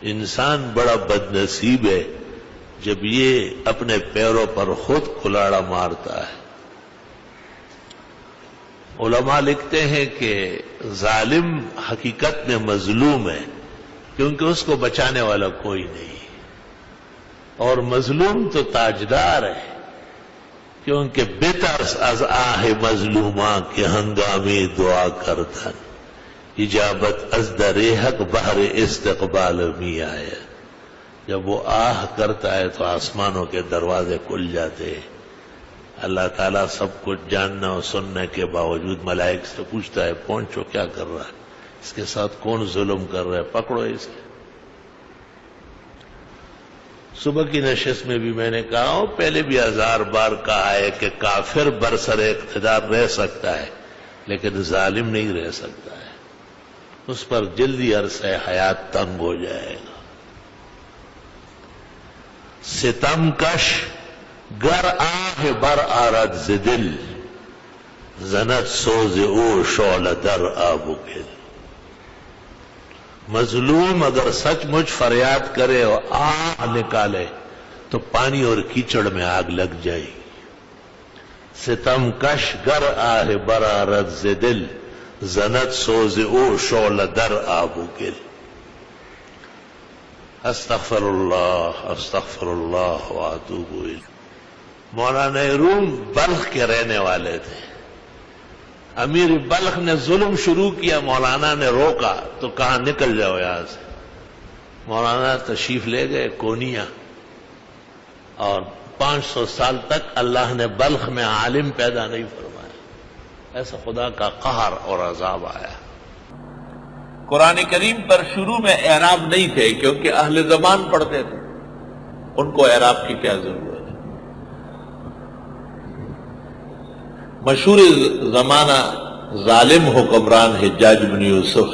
انسان بڑا بد نصیب ہے جب یہ اپنے پیروں پر خود کلاڑا مارتا ہے۔ علماء لکھتے ہیں کہ ظالم حقیقت میں مظلوم ہے کیونکہ اس کو بچانے والا کوئی نہیں، اور مظلوم تو تاجدار ہے کیونکہ بترس از آہ مظلوماں کے ہنگامی دعا کرتن، اجابت از در حق بہر استقبال می آئے۔ جب وہ آہ کرتا ہے تو آسمانوں کے دروازے کھل جاتے ہیں۔ اللہ تعالیٰ سب کچھ جاننا اور سننے کے باوجود ملائک سے پوچھتا ہے پہنچو کیا کر رہا ہے، اس کے ساتھ کون ظلم کر رہا ہے، پکڑو اسے۔ صبح کی نشست میں بھی میں نے کہا ہوں، پہلے بھی 1000 بار کہا ہے کہ کافر برسر اقتدار رہ سکتا ہے لیکن ظالم نہیں رہ سکتا ہے، اس پر جلدی عرصہ حیات تنگ ہو جائے گا۔ ستم کش گر آہ بر آرد ز دل، زنت سوز او شعلہ در آب و گل۔ مظلوم اگر سچ مچ فریاد کرے اور آہ نکالے تو پانی اور کیچڑ میں آگ لگ جائے گی۔ ستم کش گر آہ بر آرد ز دل، زنت سوز او شعلہ در آب و گل۔ استغفر اللہ واتوب الیہ۔ مولانا روم بلخ کے رہنے والے تھے، امیر بلخ نے ظلم شروع کیا، مولانا نے روکا تو کہا نکل جاؤ یہاں سے۔ مولانا تشریف لے گئے کونیا، اور 500 سال تک اللہ نے بلخ میں عالم پیدا نہیں فرمایا، ایسا خدا کا قہر اور عذاب آیا۔ قرآن کریم پر شروع میں اعراب نہیں تھے کیونکہ اہل زبان پڑھتے تھے، ان کو اعراب کی کیا ضرورت ہے۔ مشہور زمانہ ظالم حکمران حجاج بن یوسف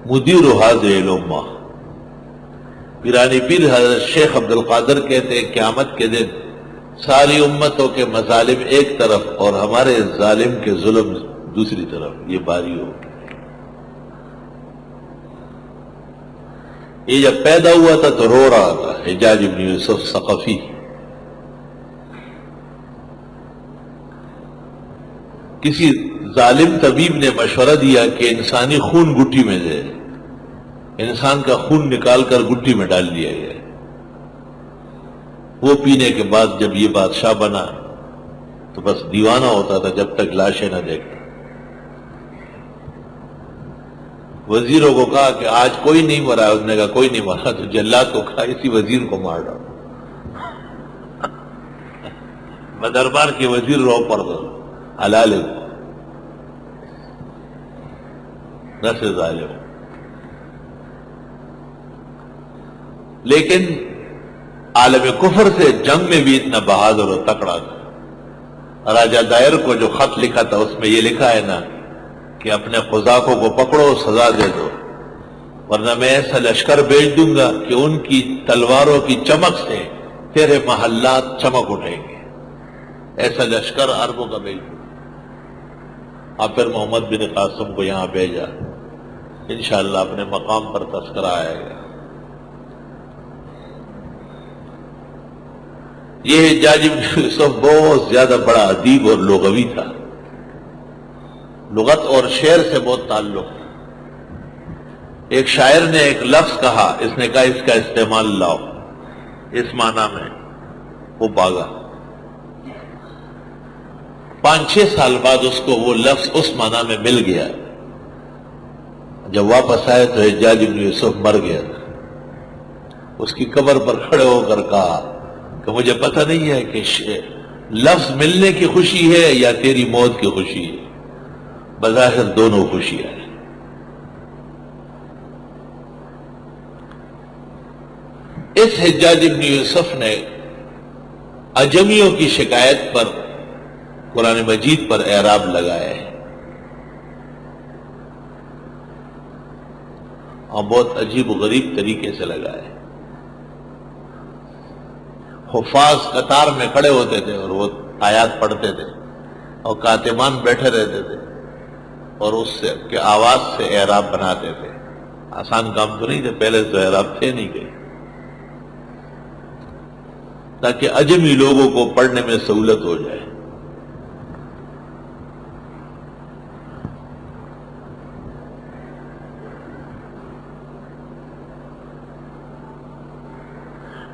مدیر هذه الامہ، پیرانی پیر حضرت شیخ عبد القادر کہتے ہیں قیامت کے دن ساری امتوں کے مظالم ایک طرف اور ہمارے ظالم کے ظلم دوسری طرف، یہ باری ہوگی۔ یہ جب پیدا ہوا تھا تو رو رہا تھا حجاج بن یوسف ثقفی۔ کسی ظالم طبیب نے مشورہ دیا کہ انسانی خون گٹھی میں دے، انسان کا خون نکال کر گٹھی میں ڈال دیا گیا۔ وہ پینے کے بعد جب یہ بادشاہ بنا تو بس دیوانہ ہوتا تھا جب تک لاشیں نہ دیکھتا۔ وزیروں کو کہا کہ آج کوئی نہیں مرا، اس نے کہا کوئی نہیں مرا، تو جلاد کو کہا اسی وزیر کو مار ڈالو۔ میں دربار کے وزیر رو پڑ دو حلال نسل ظالم۔ لیکن عالم کفر سے جنگ میں بھی اتنا بہادر اور تکڑا تھا۔ راجہ دائر کو جو خط لکھا تھا اس میں یہ لکھا ہے نا کہ اپنے قزاقوں کو پکڑو سزا دے دو، ورنہ میں ایسا لشکر بھیج دوں گا کہ ان کی تلواروں کی چمک سے تیرے محلات چمک اٹھیں گے، ایسا لشکر عربوں کا بھیج دوں۔ اب پھر محمد بن قاسم کو یہاں بھیجا، انشاءاللہ اپنے مقام پر تذکرہ آئے گا۔ یہ حجاج بن یوسف بہت زیادہ بڑا ادیب اور لغوی تھا، لغت اور شعر سے بہت تعلق تھا۔ ایک شاعر نے ایک لفظ کہا، اس نے کہا اس کا استعمال لاؤ اس معنی میں، وہ بھاگا۔ 5-6 سال بعد اس کو وہ لفظ اس معنی میں مل گیا۔ جب واپس آئے تو حجاج بن یوسف مر گیا تھا۔ اس کی قبر پر کھڑے ہو کر کہا کہ مجھے پتہ نہیں ہے کہ لفظ ملنے کی خوشی ہے یا تیری موت کی خوشی ہے، بظاہر دونوں خوشیاں ہیں۔ اس حجاج بن یوسف نے عجمیوں کی شکایت پر قرآن مجید پر اعراب لگایا ہے، اور بہت عجیب و غریب طریقے سے لگایا ہے۔ حفاظ قطار میں کھڑے ہوتے تھے اور وہ آیات پڑھتے تھے، اور کاتمان بیٹھے رہتے تھے اور اس سے کہ آواز سے اعراب بناتے تھے۔ آسان کام تو نہیں تھے، پہلے تو اعراب تھے نہیں کہیں، تاکہ اجمی لوگوں کو پڑھنے میں سہولت ہو جائے۔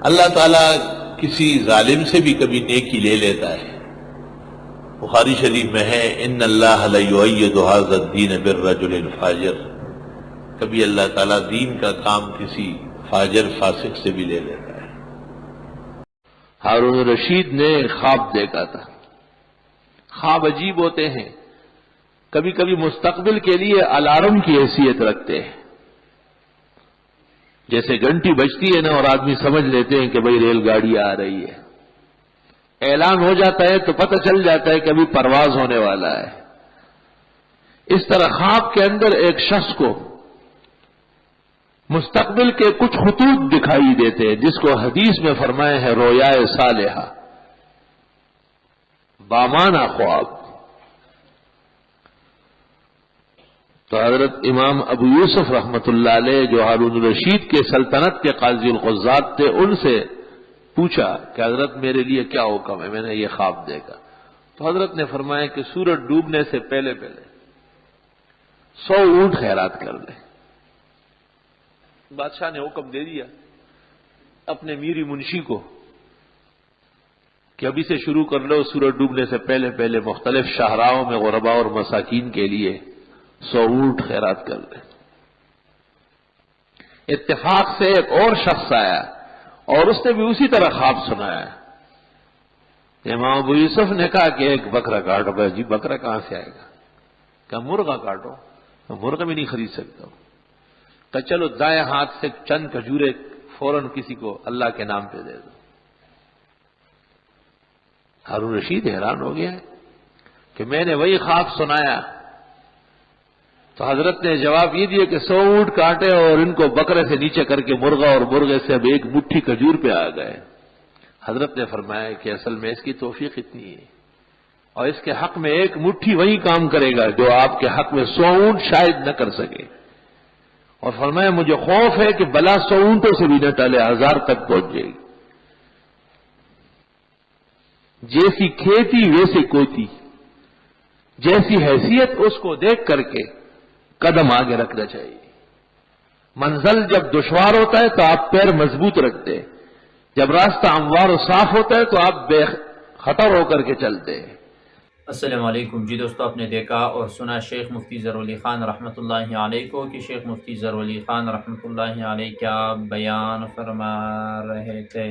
اللہ تعالیٰ کسی ظالم سے بھی کبھی نیکی لے لیتا ہے۔ بخاری شریف میں ہے ان اللہ لیؤید ھذا الدین بالرجل الفاجر، کبھی اللہ تعالیٰ دین کا کام کسی فاجر فاسق سے بھی لے لیتا ہے۔ ہارون رشید نے خواب دیکھا تھا۔ خواب عجیب ہوتے ہیں، کبھی کبھی مستقبل کے لیے الارم کی حیثیت رکھتے ہیں، جیسے گھنٹی بجتی ہے نا اور آدمی سمجھ لیتے ہیں کہ بھئی ریل گاڑی آ رہی ہے، اعلان ہو جاتا ہے تو پتہ چل جاتا ہے کہ ابھی پرواز ہونے والا ہے۔ اس طرح خواب کے اندر ایک شخص کو مستقبل کے کچھ خطوط دکھائی دیتے ہیں، جس کو حدیث میں فرمایا ہے رویائے صالحہ، بامانہ خواب۔ تو حضرت امام ابو یوسف رحمت اللہ علیہ جو ہارون الرشید کے سلطنت کے قاضی القضات تھے، ان سے پوچھا کہ حضرت میرے لیے کیا حکم ہے، میں نے یہ خواب دیکھا۔ تو حضرت نے فرمایا کہ سورج ڈوبنے سے پہلے 100 اونٹ خیرات کر لیں۔ بادشاہ نے حکم دے دیا اپنے میری منشی کو کہ ابھی سے شروع کر لو، سورج ڈوبنے سے پہلے مختلف شاہراہوں میں غرباء اور مساکین کے لیے 100 اونٹ خیرات کر لیں۔ اتفاق سے ایک اور شخص آیا اور اس نے بھی اسی طرح خواب سنایا۔ امام ابو یوسف نے کہا کہ ایک بکرا کاٹو۔ جی بکرا کہاں سے آئے گا؟ کہ مرغا کاٹو۔ مرغا بھی نہیں خرید سکتا ہوں۔ کہ چلو دائیں ہاتھ سے چند کھجورے فوراً کسی کو اللہ کے نام پہ دے دو۔ ہارون رشید حیران ہو گیا کہ میں نے وہی خواب سنایا۔ تو حضرت نے جواب یہ دیا کہ 100 اونٹ کاٹے اور ان کو بکرے سے نیچے کر کے مرغا، اور مرغے سے اب ایک مٹھی کھجور پہ آ گئے۔ حضرت نے فرمایا کہ اصل میں اس کی توفیق اتنی ہے، اور اس کے حق میں ایک مٹھی وہی کام کرے گا جو آپ کے حق میں 100 اونٹ شاید نہ کر سکے۔ اور فرمایا مجھے خوف ہے کہ بلا 100 اونٹوں سے بھی نہ ٹلے، 1000 تک پہنچ جائے گی۔ جیسی کھیتی ویسے کوتی، جیسی حیثیت اس کو دیکھ کر کے قدم آگے رکھنا چاہیے۔ منزل جب دشوار ہوتا ہے تو آپ پیر مضبوط رکھتے ہیں، جب راستہ ہموار و صاف ہوتا ہے تو آپ بے خطر ہو کر کے چلتے ہیں۔ السلام علیکم۔ جی دوستو، آپ نے دیکھا اور سنا شیخ مفتی ظہور علی خان رحمۃ اللہ علیہ کو کہ شیخ مفتی ظہور علی خان رحمۃ اللہ علیہ کیا بیان فرما رہے تھے۔